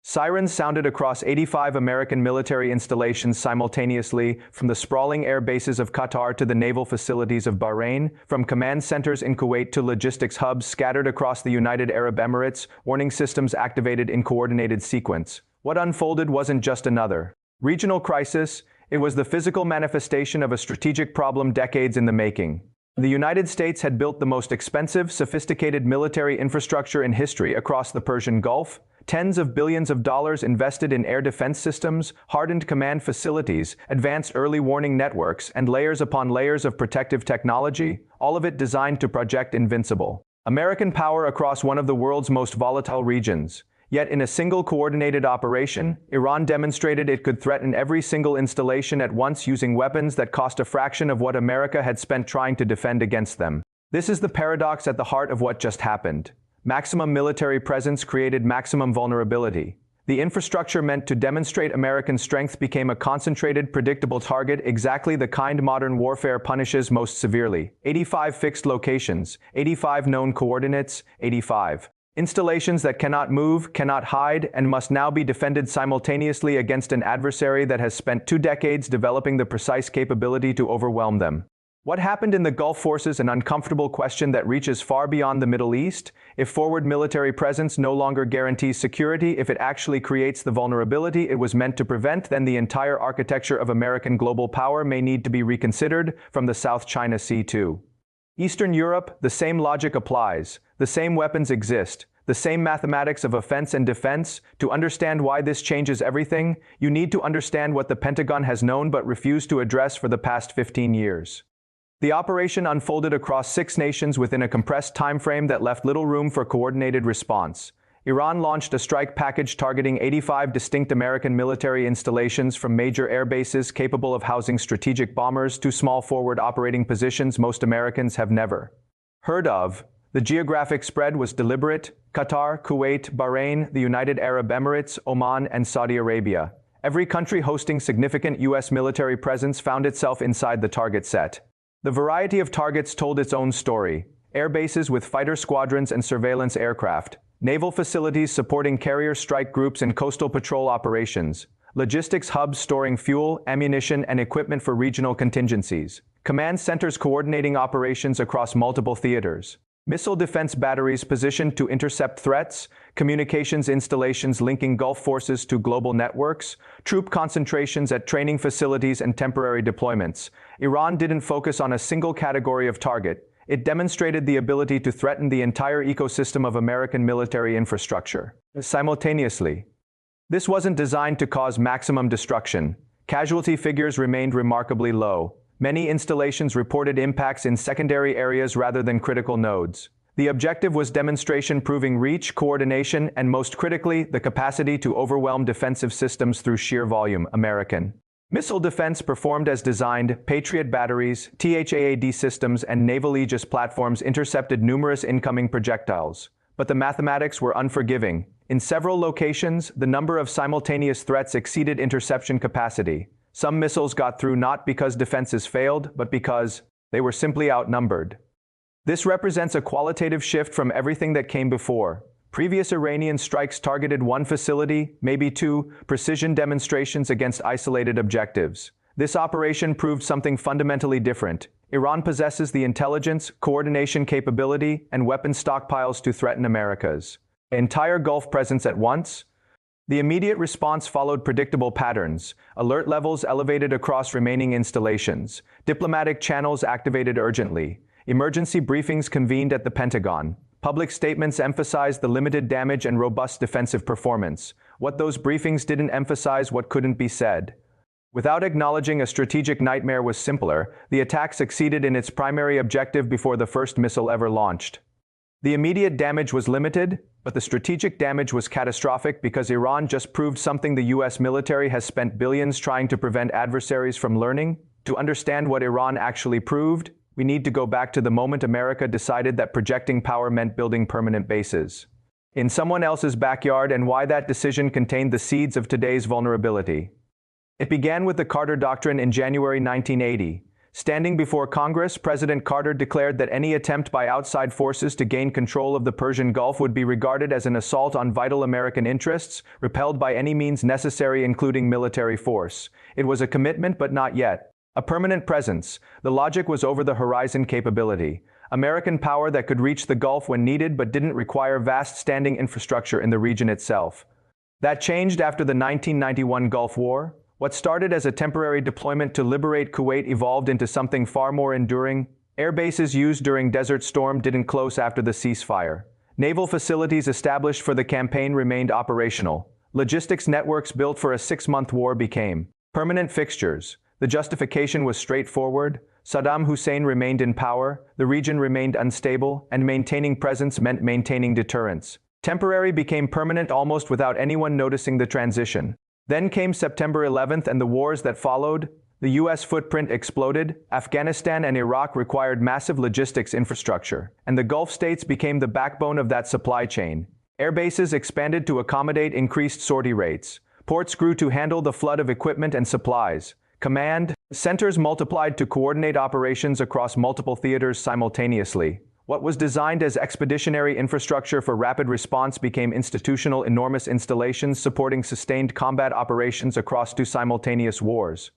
Sirens sounded across 85 American military installations simultaneously, from the sprawling air bases of Qatar to the naval facilities of Bahrain, from command centers in Kuwait to logistics hubs scattered across the United Arab Emirates, warning systems activated in coordinated sequence. What unfolded wasn't just another regional crisis, it was the physical manifestation of a strategic problem decades in the making. The United States had built the most expensive, sophisticated military infrastructure in history across the Persian Gulf, tens of billions of dollars invested in air defense systems, hardened command facilities, advanced early warning networks, and layers upon layers of protective technology, all of it designed to project invincible American power across one of the world's most volatile regions. Yet in a single coordinated operation, Iran demonstrated it could threaten every single installation at once using weapons that cost a fraction of what America had spent trying to defend against them. This is the paradox at the heart of what just happened. Maximum military presence created maximum vulnerability. The infrastructure meant to demonstrate American strength became a concentrated, predictable target, exactly the kind modern warfare punishes most severely. 85 fixed locations, 85 known coordinates, 85 installations that cannot move, cannot hide, and must now be defended simultaneously against an adversary that has spent 2 decades developing the precise capability to overwhelm them. What happened in the Gulf forces an uncomfortable question that reaches far beyond the Middle East? If forward military presence no longer guarantees security, if it actually creates the vulnerability it was meant to prevent, then the entire architecture of American global power may need to be reconsidered, from the South China Sea to Eastern Europe. The same logic applies. The same weapons exist. The same mathematics of offense and defense. To understand why this changes everything, you need to understand what the Pentagon has known but refused to address for the past 15 years. The operation unfolded across 6 nations within a compressed timeframe that left little room for coordinated response. Iran launched a strike package targeting 85 distinct American military installations, from major air bases capable of housing strategic bombers to small forward operating positions most Americans have never heard of. The geographic spread was deliberate: Qatar, Kuwait, Bahrain, the United Arab Emirates, Oman, and Saudi Arabia. Every country hosting significant U.S. military presence found itself inside the target set. The variety of targets told its own story: air bases with fighter squadrons and surveillance aircraft, naval facilities supporting carrier strike groups and coastal patrol operations, logistics hubs storing fuel, ammunition, and equipment for regional contingencies, command centers coordinating operations across multiple theaters, missile defense batteries positioned to intercept threats, communications installations linking Gulf forces to global networks, troop concentrations at training facilities, and temporary deployments. Iran didn't focus on a single category of target. It demonstrated the ability to threaten the entire ecosystem of American military infrastructure simultaneously. This wasn't designed to cause maximum destruction. Casualty figures remained remarkably low. Many installations reported impacts in secondary areas rather than critical nodes. The objective was demonstration, proving reach, coordination, and most critically, the capacity to overwhelm defensive systems through sheer volume. American missile defense performed as designed. Patriot batteries, THAAD systems, and naval Aegis platforms intercepted numerous incoming projectiles. But the mathematics were unforgiving. In several locations, the number of simultaneous threats exceeded interception capacity. Some missiles got through not because defenses failed, but because they were simply outnumbered. This represents a qualitative shift from everything that came before. Previous Iranian strikes targeted one facility, maybe 2, precision demonstrations against isolated objectives. This operation proved something fundamentally different. Iran possesses the intelligence, coordination capability, and weapon stockpiles to threaten America's entire Gulf presence at once. The immediate response followed predictable patterns: alert levels elevated across remaining installations, diplomatic channels activated urgently, emergency briefings convened at the Pentagon, public statements emphasized the limited damage and robust defensive performance. What those briefings didn't emphasize what couldn't be said. Without acknowledging a strategic nightmare was simpler, the attack succeeded in its primary objective before the first missile ever launched. The immediate damage was limited, but the strategic damage was catastrophic because Iran just proved something the U.S. military has spent billions trying to prevent adversaries from learning. To understand what Iran actually proved, we need to go back to the moment America decided that projecting power meant building permanent bases in someone else's backyard, and why that decision contained the seeds of today's vulnerability. It began with the Carter Doctrine in January 1980. Standing before Congress, President Carter declared that any attempt by outside forces to gain control of the Persian Gulf would be regarded as an assault on vital American interests, repelled by any means necessary, including military force. It was a commitment, but not yet a permanent presence. The logic was over-the-horizon capability. American power that could reach the Gulf when needed but didn't require vast standing infrastructure in the region itself. That changed after the 1991 Gulf War. What started as a temporary deployment to liberate Kuwait evolved into something far more enduring. Air bases used during Desert Storm didn't close after the ceasefire. Naval facilities established for the campaign remained operational. Logistics networks built for a 6-month war became permanent fixtures. The justification was straightforward. Saddam Hussein remained in power, the region remained unstable, and maintaining presence meant maintaining deterrence. Temporary became permanent almost without anyone noticing the transition. Then came September 11th and the wars that followed. The U.S. footprint exploded. Afghanistan and Iraq required massive logistics infrastructure, and the Gulf states became the backbone of that supply chain. Air bases expanded to accommodate increased sortie rates. Ports grew to handle the flood of equipment and supplies. Command centers multiplied to coordinate operations across multiple theaters simultaneously. What was designed as expeditionary infrastructure for rapid response became institutional, enormous installations supporting sustained combat operations across 2 simultaneous wars.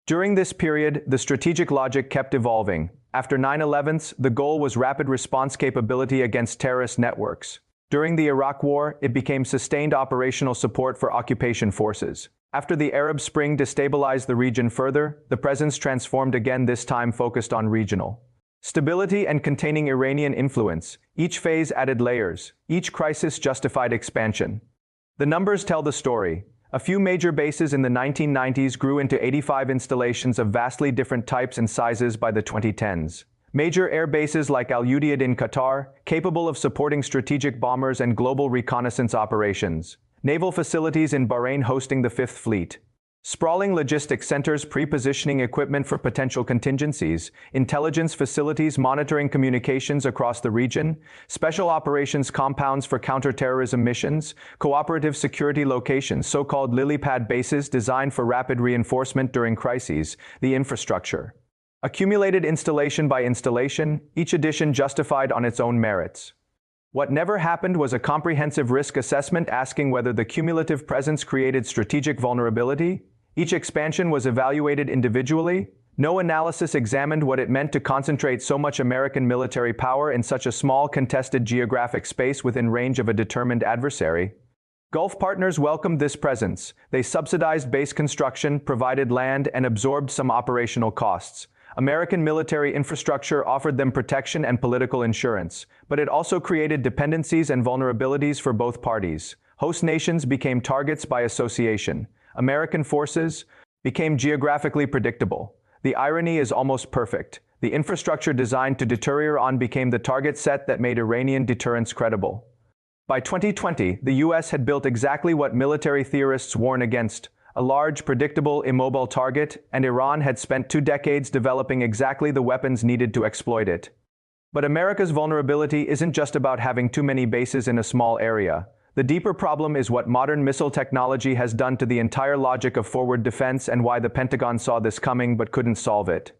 During this period, the strategic logic kept evolving. After 9/11s, the goal was rapid response capability against terrorist networks. During the Iraq War, it became sustained operational support for occupation forces. After the Arab Spring destabilized the region further, the presence transformed again, this time focused on regional stability and containing Iranian influence. Each phase added layers. Each crisis justified expansion. The numbers tell the story. A few major bases in the 1990s grew into 85 installations of vastly different types and sizes by the 2010s. Major air bases like Al Udeid in Qatar, capable of supporting strategic bombers and global reconnaissance operations. Naval facilities in Bahrain hosting the Fifth Fleet. Sprawling logistics centers pre-positioning equipment for potential contingencies, intelligence facilities monitoring communications across the region, special operations compounds for counter-terrorism missions, cooperative security locations, so-called lily pad bases designed for rapid reinforcement during crises, the infrastructure. Accumulated installation by installation, each addition justified on its own merits. What never happened was a comprehensive risk assessment asking whether the cumulative presence created strategic vulnerability. Each expansion was evaluated individually. No analysis examined what it meant to concentrate so much American military power in such a small contested geographic space within range of a determined adversary. Gulf partners welcomed this presence. They subsidized base construction, provided land, and absorbed some operational costs. American military infrastructure offered them protection and political insurance, but it also created dependencies and vulnerabilities for both parties. Host nations became targets by association. American forces became geographically predictable. The irony is almost perfect. The infrastructure designed to deter Iran became the target set that made Iranian deterrence credible. By 2020, the U.S. had built exactly what military theorists warn against: a large, predictable, immobile target, and Iran had spent 2 decades developing exactly the weapons needed to exploit it. But America's vulnerability isn't just about having too many bases in a small area. The deeper problem is what modern missile technology has done to the entire logic of forward defense and why the Pentagon saw this coming but couldn't solve it.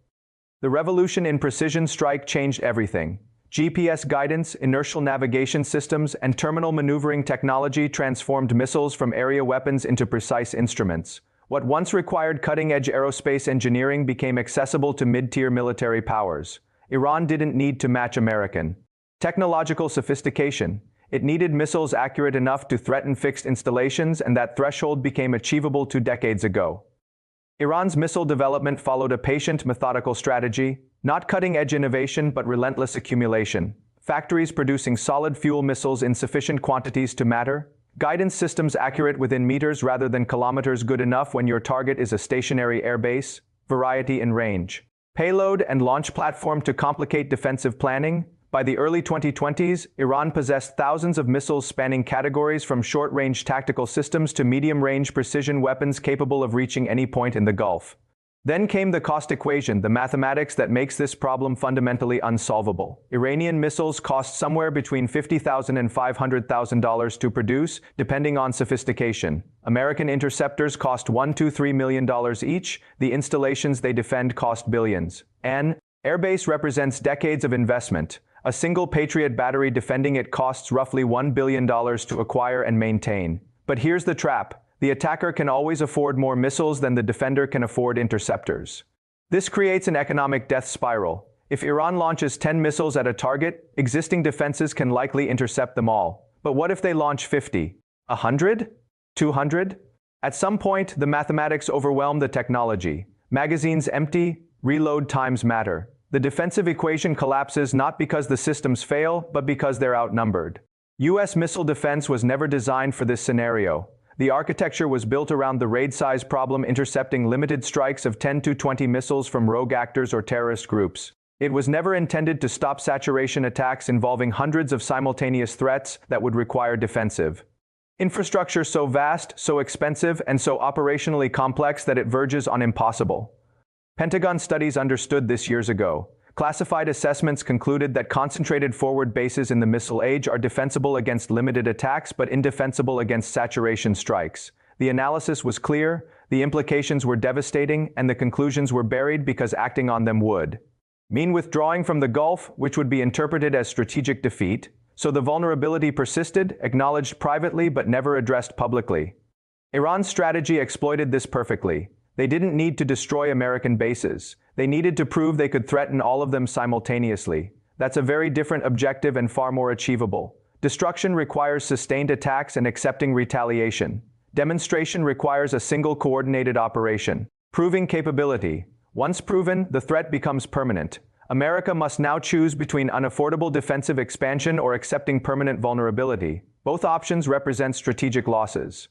The revolution in precision strike changed everything. GPS guidance, inertial navigation systems, and terminal maneuvering technology transformed missiles from area weapons into precise instruments. What once required cutting-edge aerospace engineering became accessible to mid-tier military powers. Iran didn't need to match American technological sophistication. It needed missiles accurate enough to threaten fixed installations, and that threshold became achievable 2 decades ago. Iran's missile development followed a patient, methodical strategy, not cutting-edge innovation but relentless accumulation. Factories producing solid fuel missiles in sufficient quantities to matter. Guidance systems accurate within meters rather than kilometers, good enough when your target is a stationary airbase. Variety in range. Payload and launch platform to complicate defensive planning. By the early 2020s, Iran possessed thousands of missiles spanning categories from short-range tactical systems to medium-range precision weapons capable of reaching any point in the Gulf. Then came the cost equation, the mathematics that makes this problem fundamentally unsolvable. Iranian missiles cost somewhere between $50,000 and $500,000 to produce, depending on sophistication. American interceptors cost $1 to $3 million each. The installations they defend cost billions. An airbase represents decades of investment. A single Patriot battery defending it costs roughly $1 billion to acquire and maintain. But here's the trap. The attacker can always afford more missiles than the defender can afford interceptors. This creates an economic death spiral. If Iran launches 10 missiles at a target, existing defenses can likely intercept them all. But what if they launch 50? 100? 200? At some point, the mathematics overwhelm the technology. Magazines empty, reload times matter. The defensive equation collapses not because the systems fail, but because they're outnumbered. U.S. missile defense was never designed for this scenario. The architecture was built around the raid size problem, intercepting limited strikes of 10 to 20 missiles from rogue actors or terrorist groups. It was never intended to stop saturation attacks involving hundreds of simultaneous threats that would require defensive infrastructure so vast, so expensive, and so operationally complex that it verges on impossible. Pentagon studies understood this years ago. Classified assessments concluded that concentrated forward bases in the missile age are defensible against limited attacks but indefensible against saturation strikes. The analysis was clear, the implications were devastating, and the conclusions were buried because acting on them would mean withdrawing from the Gulf, which would be interpreted as strategic defeat. So the vulnerability persisted, acknowledged privately but never addressed publicly. Iran's strategy exploited this perfectly. They didn't need to destroy American bases. They needed to prove they could threaten all of them simultaneously. That's a very different objective and far more achievable. Destruction requires sustained attacks and accepting retaliation. Demonstration requires a single coordinated operation. Proving capability. Once proven, the threat becomes permanent. America must now choose between unaffordable defensive expansion or accepting permanent vulnerability. Both options represent strategic losses.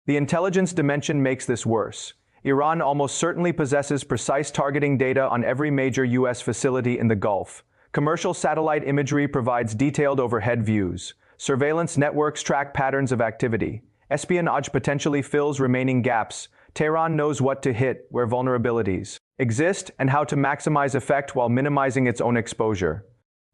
The intelligence dimension makes this worse. Iran almost certainly possesses precise targeting data on every major U.S. facility in the Gulf. Commercial satellite imagery provides detailed overhead views. Surveillance networks track patterns of activity. Espionage potentially fills remaining gaps. Tehran knows what to hit, where vulnerabilities exist, and how to maximize effect while minimizing its own exposure.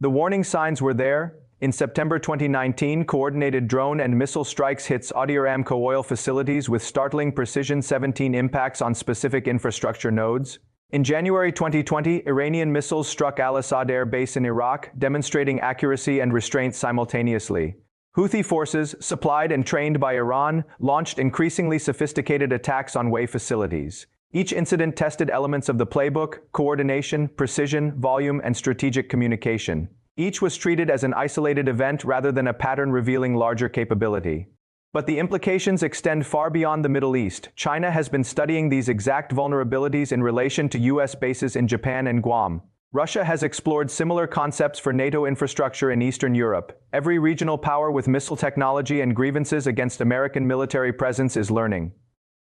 The warning signs were there. In September 2019, coordinated drone and missile strikes hit Saudi Aramco oil facilities with startling precision, 17 impacts on specific infrastructure nodes. In January 2020, Iranian missiles struck Al-Assad Air Base in Iraq, demonstrating accuracy and restraint simultaneously. Houthi forces, supplied and trained by Iran, launched increasingly sophisticated attacks on way facilities. Each incident tested elements of the playbook: coordination, precision, volume, and strategic communication. Each was treated as an isolated event rather than a pattern revealing larger capability. But the implications extend far beyond the Middle East. China has been studying these exact vulnerabilities in relation to U.S. bases in Japan and Guam. Russia has explored similar concepts for NATO infrastructure in Eastern Europe. Every regional power with missile technology and grievances against American military presence is learning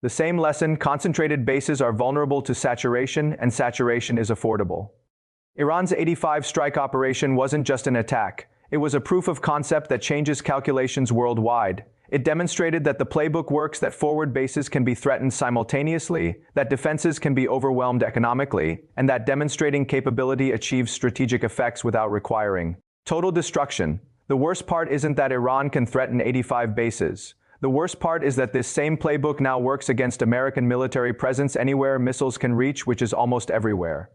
the same lesson: concentrated bases are vulnerable to saturation, and saturation is affordable. Iran's 85 strike operation wasn't just an attack. It was a proof of concept that changes calculations worldwide. It demonstrated that the playbook works, that forward bases can be threatened simultaneously, that defenses can be overwhelmed economically, and that demonstrating capability achieves strategic effects without requiring total destruction. The worst part isn't that Iran can threaten 85 bases. The worst part is that this same playbook now works against American military presence anywhere missiles can reach, which is almost everywhere.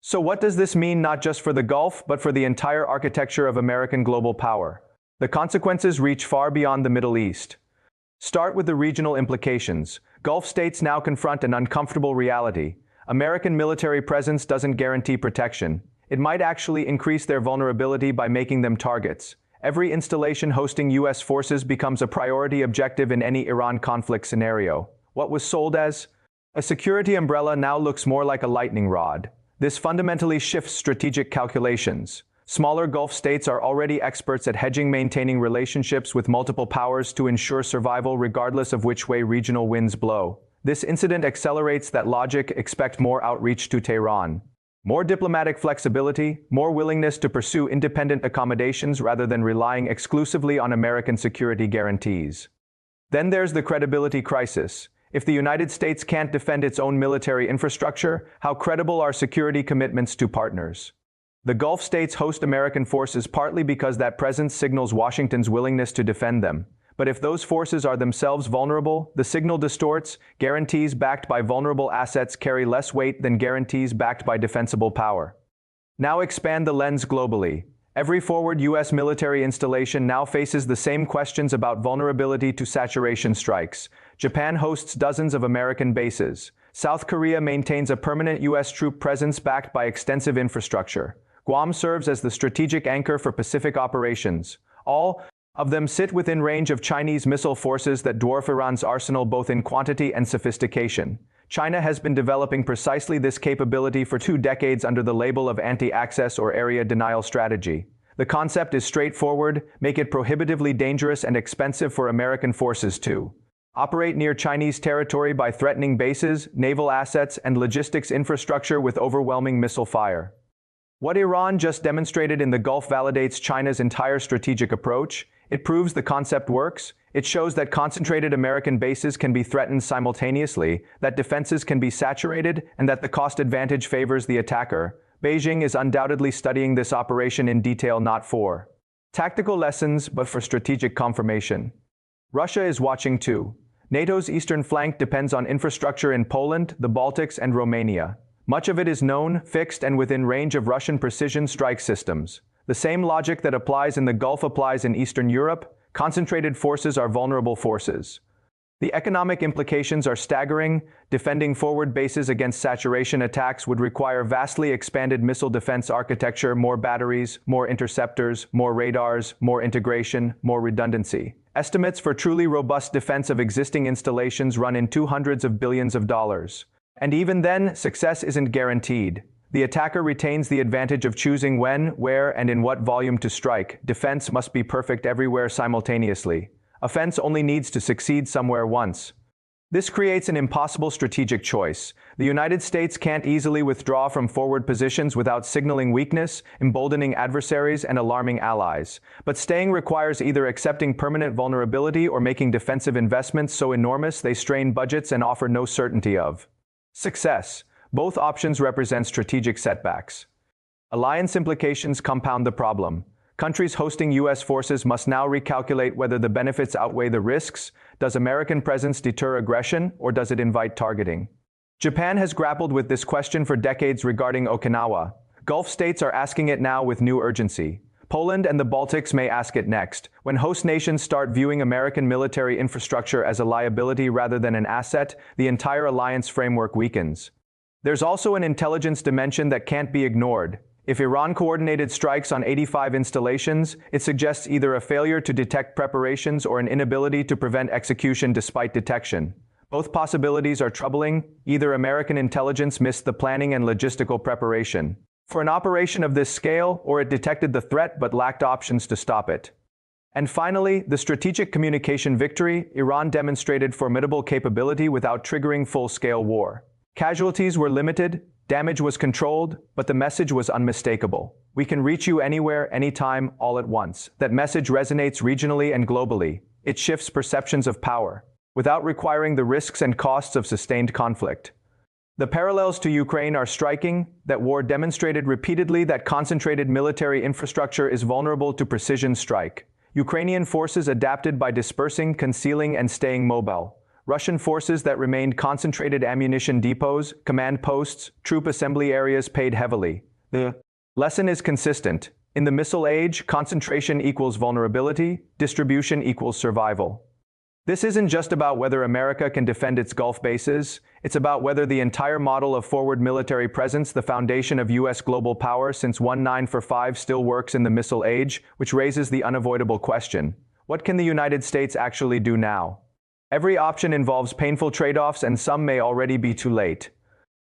So what does this mean, not just for the Gulf, but for the entire architecture of American global power? The consequences reach far beyond the Middle East. Start with the regional implications. Gulf states now confront an uncomfortable reality. American military presence doesn't guarantee protection. It might actually increase their vulnerability by making them targets. Every installation hosting U.S. forces becomes a priority objective in any Iran conflict scenario. What was sold as a security umbrella now looks more like a lightning rod. This fundamentally shifts strategic calculations. Smaller Gulf states are already experts at hedging, maintaining relationships with multiple powers to ensure survival regardless of which way regional winds blow. This incident accelerates that logic. Expect more outreach to Tehran. More diplomatic flexibility, more willingness to pursue independent accommodations rather than relying exclusively on American security guarantees. Then there's the credibility crisis. If the United States can't defend its own military infrastructure, how credible are security commitments to partners? The Gulf states host American forces partly because that presence signals Washington's willingness to defend them. But if those forces are themselves vulnerable, the signal distorts. Guarantees backed by vulnerable assets carry less weight than guarantees backed by defensible power. Now expand the lens globally. Every forward U.S. military installation now faces the same questions about vulnerability to saturation strikes. Japan hosts dozens of American bases. South Korea maintains a permanent U.S. troop presence backed by extensive infrastructure. Guam serves as the strategic anchor for Pacific operations. All of them sit within range of Chinese missile forces that dwarf Iran's arsenal both in quantity and sophistication. China has been developing precisely this capability for 2 decades under the label of anti-access or area denial strategy. The concept is straightforward: make it prohibitively dangerous and expensive for American forces to operate near Chinese territory by threatening bases, naval assets, and logistics infrastructure with overwhelming missile fire. What Iran just demonstrated in the Gulf validates China's entire strategic approach. It proves the concept works. It shows that concentrated American bases can be threatened simultaneously, that defenses can be saturated, and that the cost advantage favors the attacker. Beijing is undoubtedly studying this operation in detail, not for tactical lessons, but for strategic confirmation. Russia is watching too. NATO's eastern flank depends on infrastructure in Poland, the Baltics, and Romania. Much of it is known, fixed, and within range of Russian precision strike systems. The same logic that applies in the Gulf applies in Eastern Europe. Concentrated forces are vulnerable forces. The economic implications are staggering. Defending forward bases against saturation attacks would require vastly expanded missile defense architecture, more batteries, more interceptors, more radars, more integration, more redundancy. Estimates for truly robust defense of existing installations run into hundreds of billions of dollars. And even then, success isn't guaranteed. The attacker retains the advantage of choosing when, where, and in what volume to strike. Defense must be perfect everywhere simultaneously. Offense only needs to succeed somewhere once. This creates an impossible strategic choice. The United States can't easily withdraw from forward positions without signaling weakness, emboldening adversaries, and alarming allies. But staying requires either accepting permanent vulnerability or making defensive investments so enormous they strain budgets and offer no certainty of success. Both options represent strategic setbacks. Alliance implications compound the problem. Countries hosting U.S. forces must now recalculate whether the benefits outweigh the risks. Does American presence deter aggression, or does it invite targeting? Japan has grappled with this question for decades regarding Okinawa. Gulf states are asking it now with new urgency. Poland and the Baltics may ask it next. When host nations start viewing American military infrastructure as a liability rather than an asset, the entire alliance framework weakens. There's also an intelligence dimension that can't be ignored. If Iran coordinated strikes on 85 installations, it suggests either a failure to detect preparations or an inability to prevent execution despite detection. Both possibilities are troubling. Either American intelligence missed the planning and logistical preparation for an operation of this scale, or it detected the threat but lacked options to stop it. And finally, the strategic communication victory. Iran demonstrated formidable capability without triggering full-scale war. Casualties were limited, damage was controlled, but the message was unmistakable. We can reach you anywhere, anytime, all at once. That message resonates regionally and globally. It shifts perceptions of power, without requiring the risks and costs of sustained conflict. The parallels to Ukraine are striking. That war demonstrated repeatedly that concentrated military infrastructure is vulnerable to precision strike. Ukrainian forces adapted by dispersing, concealing, and staying mobile. Russian forces that remained concentrated ammunition depots, command posts, troop assembly areas paid heavily. The lesson is consistent. In the missile age, concentration equals vulnerability, distribution equals survival. This isn't just about whether America can defend its Gulf bases. It's about whether the entire model of forward military presence, the foundation of U.S. global power since 1945, still works in the missile age, which raises the unavoidable question: what can the United States actually do now? Every option involves painful trade-offs, and some may already be too late.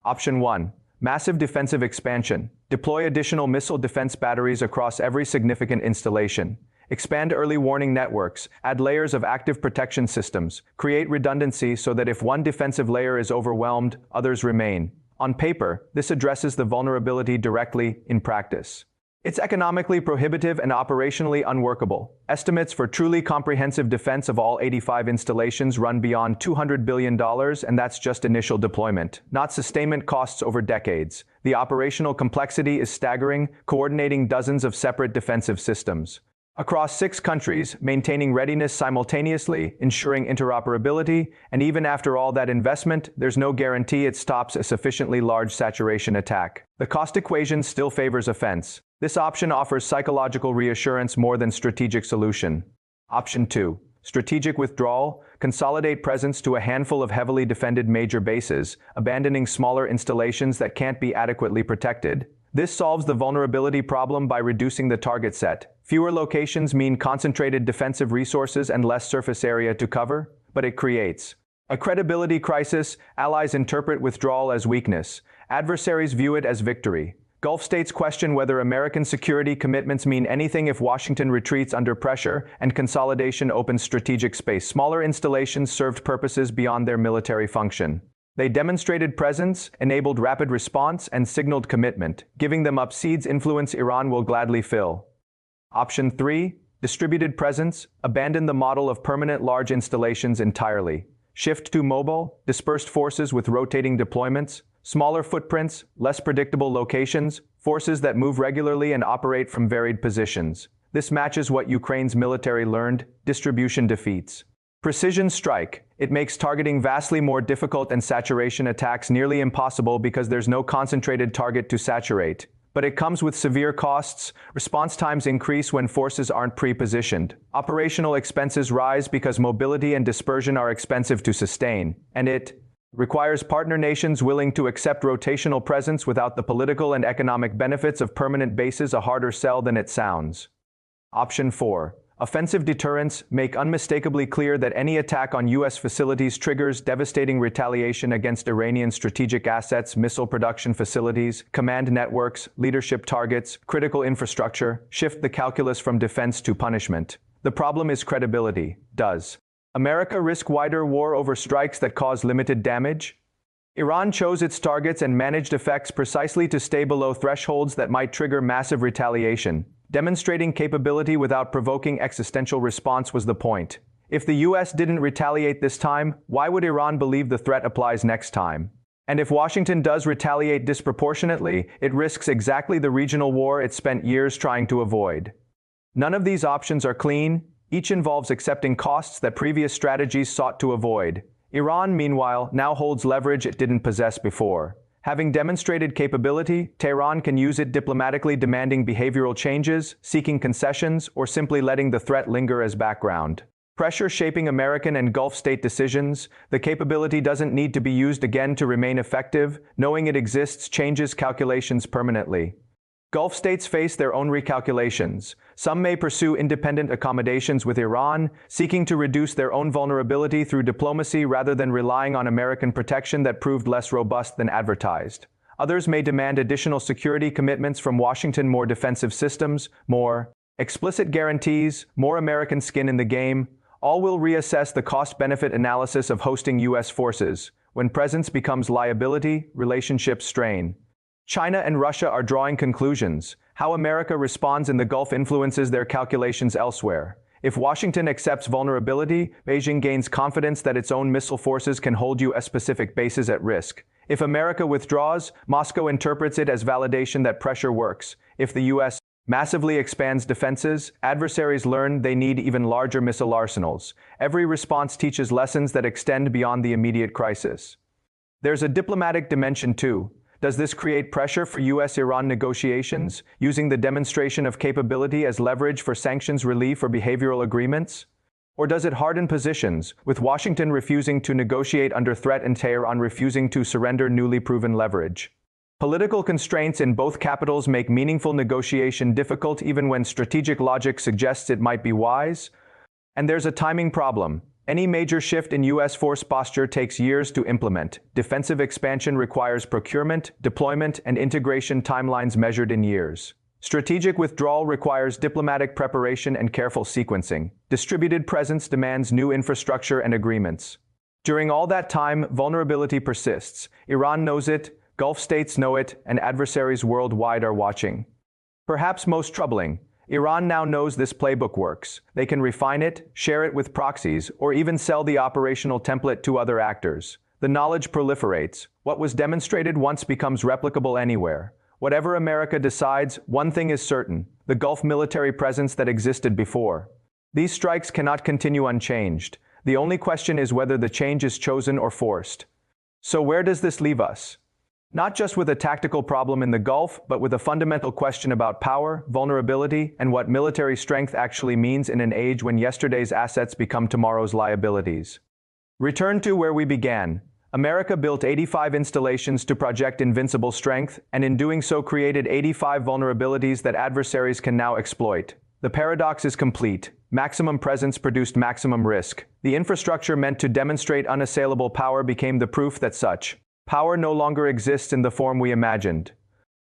Option 1. Massive defensive expansion. Deploy additional missile defense batteries across every significant installation. Expand early warning networks. Add layers of active protection systems. Create redundancy so that if one defensive layer is overwhelmed, others remain. On paper, this addresses the vulnerability directly. In practice, It's economically prohibitive and operationally unworkable. Estimates for truly comprehensive defense of all 85 installations run beyond $200 billion, and that's just initial deployment, not sustainment costs over decades. The operational complexity is staggering, coordinating dozens of separate defensive systems across 6 countries, maintaining readiness simultaneously, ensuring interoperability, and even after all that investment, there's no guarantee it stops a sufficiently large saturation attack. The cost equation still favors offense. This option offers psychological reassurance more than strategic solution. Option 2. Strategic withdrawal. Consolidate presence to a handful of heavily defended major bases, abandoning smaller installations that can't be adequately protected. This solves the vulnerability problem by reducing the target set. Fewer locations mean concentrated defensive resources and less surface area to cover, but it creates a credibility crisis. Allies interpret withdrawal as weakness. Adversaries view it as victory. Gulf states question whether American security commitments mean anything if Washington retreats under pressure, and consolidation opens strategic space. Smaller installations served purposes beyond their military function. They demonstrated presence, enabled rapid response, and signaled commitment. Giving them up cedes influence Iran will gladly fill. Option 3. Distributed presence. Abandon the model of permanent large installations entirely. Shift to mobile, dispersed forces with rotating deployments. Smaller footprints, less predictable locations, forces that move regularly and operate from varied positions. This matches what Ukraine's military learned: distribution defeats. Precision strike. It makes targeting vastly more difficult and saturation attacks nearly impossible because there's no concentrated target to saturate. But it comes with severe costs. Response times increase when forces aren't pre-positioned. Operational expenses rise because mobility and dispersion are expensive to sustain. And it requires partner nations willing to accept rotational presence without the political and economic benefits of permanent bases. A harder sell than it sounds. Option 4. Offensive deterrence. Make unmistakably clear that any attack on U.S. facilities triggers devastating retaliation against Iranian strategic assets, missile production facilities, command networks, leadership targets, critical infrastructure. Shift the calculus from defense to punishment. The problem is credibility. Does America risk wider war over strikes that cause limited damage? Iran chose its targets and managed effects precisely to stay below thresholds that might trigger massive retaliation. Demonstrating capability without provoking existential response was the point. If the U.S. didn't retaliate this time, why would Iran believe the threat applies next time? And if Washington does retaliate disproportionately, it risks exactly the regional war it spent years trying to avoid. None of these options are clean. Each involves accepting costs that previous strategies sought to avoid. Iran, meanwhile, now holds leverage it didn't possess before. Having demonstrated capability, Tehran can use it diplomatically, demanding behavioral changes, seeking concessions, or simply letting the threat linger as background pressure shaping American and Gulf state decisions. The capability doesn't need to be used again to remain effective. Knowing it exists changes calculations permanently. Gulf states face their own recalculations. Some may pursue independent accommodations with Iran, seeking to reduce their own vulnerability through diplomacy rather than relying on American protection that proved less robust than advertised. Others may demand additional security commitments from Washington, more defensive systems, more explicit guarantees, more American skin in the game. All will reassess the cost-benefit analysis of hosting U.S. forces. When presence becomes liability, relationships strain. China and Russia are drawing conclusions. How America responds in the Gulf influences their calculations elsewhere. If Washington accepts vulnerability, Beijing gains confidence that its own missile forces can hold U.S.-specific bases at risk. If America withdraws, Moscow interprets it as validation that pressure works. If the U.S. massively expands defenses, adversaries learn they need even larger missile arsenals. Every response teaches lessons that extend beyond the immediate crisis. There's a diplomatic dimension too. Does this create pressure for U.S.-Iran negotiations, using the demonstration of capability as leverage for sanctions relief or behavioral agreements? Or does it harden positions, with Washington refusing to negotiate under threat and Tehran refusing to surrender newly proven leverage? Political constraints in both capitals make meaningful negotiation difficult even when strategic logic suggests it might be wise. And there's a timing problem. Any major shift in U.S. force posture takes years to implement. Defensive expansion requires procurement, deployment, and integration timelines measured in years. Strategic withdrawal requires diplomatic preparation and careful sequencing. Distributed presence demands new infrastructure and agreements. During all that time, vulnerability persists. Iran knows it, Gulf states know it, and adversaries worldwide are watching. Perhaps most troubling, Iran now knows this playbook works. They can refine it, share it with proxies, or even sell the operational template to other actors. The knowledge proliferates. What was demonstrated once becomes replicable anywhere. Whatever America decides, one thing is certain: the Gulf military presence that existed before. These strikes cannot continue unchanged. The only question is whether the change is chosen or forced. So where does this leave us? Not just with a tactical problem in the Gulf, but with a fundamental question about power, vulnerability, and what military strength actually means in an age when yesterday's assets become tomorrow's liabilities. Return to where we began. America built 85 installations to project invincible strength, and in doing so created 85 vulnerabilities that adversaries can now exploit. The paradox is complete. Maximum presence produced maximum risk. The infrastructure meant to demonstrate unassailable power became the proof that such power no longer exists in the form we imagined.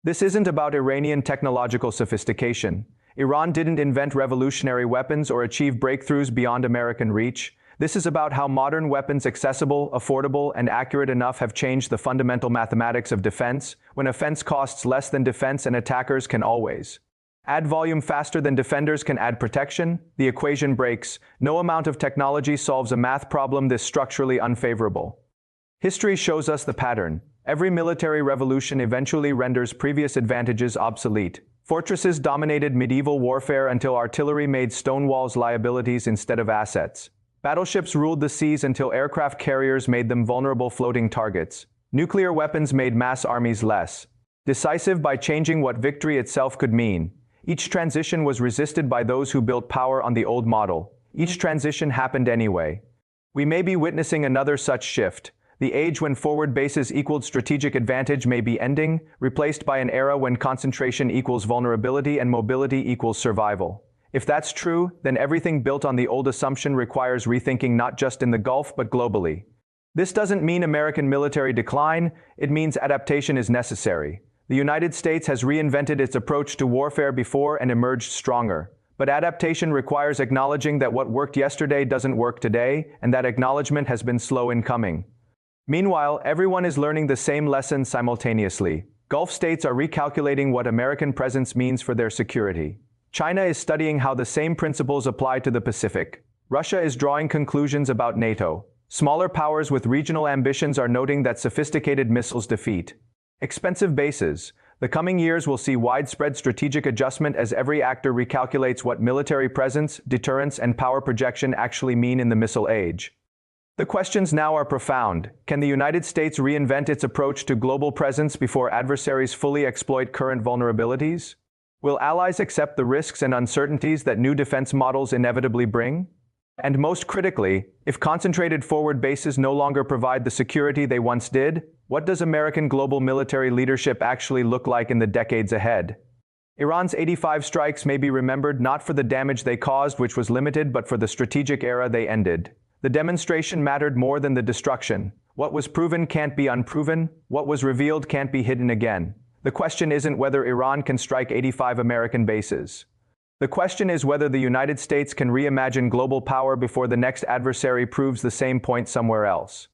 This isn't about Iranian technological sophistication. Iran didn't invent revolutionary weapons or achieve breakthroughs beyond American reach. This is about how modern weapons, accessible, affordable, and accurate enough, have changed the fundamental mathematics of defense. When offense costs less than defense and attackers can always add volume faster than defenders can add protection, the equation breaks. No amount of technology solves a math problem this structurally unfavorable. History shows us the pattern. Every military revolution eventually renders previous advantages obsolete. Fortresses dominated medieval warfare until artillery made stone walls liabilities instead of assets. Battleships ruled the seas until aircraft carriers made them vulnerable floating targets. Nuclear weapons made mass armies less decisive by changing what victory itself could mean. Each transition was resisted by those who built power on the old model. Each transition happened anyway. We may be witnessing another such shift. The age when forward bases equaled strategic advantage may be ending, replaced by an era when concentration equals vulnerability and mobility equals survival. If that's true, then everything built on the old assumption requires rethinking, not just in the Gulf but globally. This doesn't mean American military decline, it means adaptation is necessary. The United States has reinvented its approach to warfare before and emerged stronger. But adaptation requires acknowledging that what worked yesterday doesn't work today, and that acknowledgement has been slow in coming. Meanwhile, everyone is learning the same lesson simultaneously. Gulf states are recalculating what American presence means for their security. China is studying how the same principles apply to the Pacific. Russia is drawing conclusions about NATO. Smaller powers with regional ambitions are noting that sophisticated missiles defeat expensive bases. The coming years will see widespread strategic adjustment as every actor recalculates what military presence, deterrence, and power projection actually mean in the missile age. The questions now are profound. Can the United States reinvent its approach to global presence before adversaries fully exploit current vulnerabilities? Will allies accept the risks and uncertainties that new defense models inevitably bring? And most critically, if concentrated forward bases no longer provide the security they once did, what does American global military leadership actually look like in the decades ahead? Iran's 85 strikes may be remembered not for the damage they caused, which was limited, but for the strategic era they ended. The demonstration mattered more than the destruction. What was proven can't be unproven. What was revealed can't be hidden again. The question isn't whether Iran can strike 85 American bases. The question is whether the United States can reimagine global power before the next adversary proves the same point somewhere else.